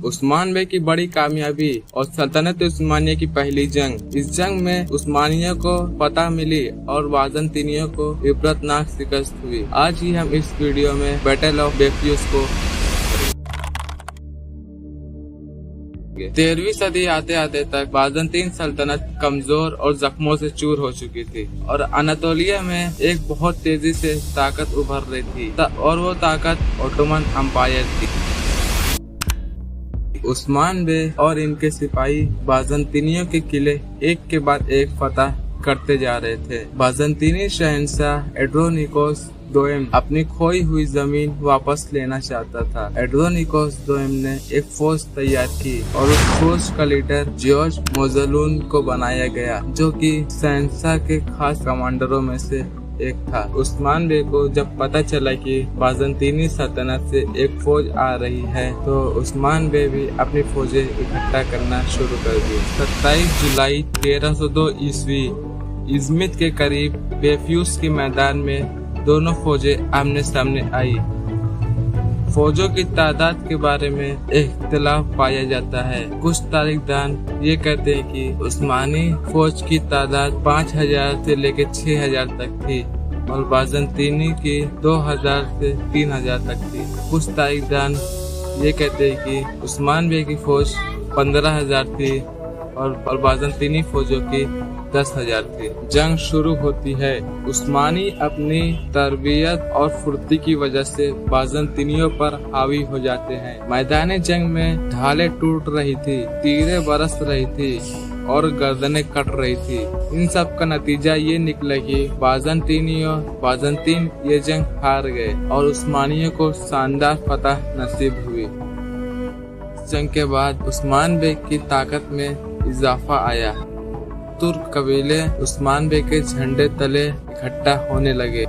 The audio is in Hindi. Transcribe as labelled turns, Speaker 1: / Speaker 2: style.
Speaker 1: उस्मान बे की बड़ी कामयाबी और सल्तनत उस्मानिया की पहली जंग। इस जंग में उस्मानियों को फतह मिली और बाज़ंतीनियों को इबरतनाक शिकस्त हुई। आज ही हम इस वीडियो में बैटल ऑफ बेफ्यूस को 13वीं सदी आते आते तक बाज़ंतीन सल्तनत कमजोर और जख्मों से चूर हो चुकी थी और अनातोलिया में एक बहुत तेजी से ताकत उभर रही थी और वो ताकत ओटोमन अम्पायर थी। उस्मान बे और इनके सिपाही बाज़ंतीनियों के किले एक के बाद एक फतह करते जा रहे थे। बाज़ंतीनी शहंशाह एड्रोनिकोस दोयम अपनी खोई हुई जमीन वापस लेना चाहता था। एड्रोनिकोस दोयम ने एक फौज तैयार की और उस फौज का लीडर जॉर्ज मोज़लून को बनाया गया, जो कि शहंशाह के खास कमांडरों में से एक था। उस्मान बे को जब पता चला कि बाज़ंतीनी सल्तनत से एक फौज आ रही है, तो उस्मान बे भी अपनी फौजें इकट्ठा करना शुरू कर दी। 27 जुलाई 1302 ईस्वी इज़मित के करीब बेफ्यूस के मैदान में दोनों फौजें आमने सामने आई। फौजों की तादाद के बारे में इख्तिलाफ पाया जाता है। कुछ तारीखदान ये कहते हैं कि उस्मानी फौज की तादाद 5000 से लेकर 6000 तक थी और बाज़ंतीनी की 2000 से 3000 तक थी। कुछ तारीखदान ये कहते हैं कि उस्मान बे की फौज 15000 थी और बाज़ंतीनी फौजों की 10,000 थी। जंग शुरू होती है। उस्मानी अपनी तरबियत और फुर्ती की वजह से बाज़ंतीनियों पर हावी हो जाते हैं। मैदान जंग में ढालें टूट रही थी, तीरें बरस रही थी और गर्दनें कट रही थी। इन सब का नतीजा ये निकला कि बाज़ंतीन ये जंग हार गए और उस्मानियों को शानदार फतह नसीब हुई। जंग के बाद उस्मान बे की ताकत में इजाफा आया। तुर्क कबीले उस्मान बे के झंडे तले इकट्ठा होने लगे।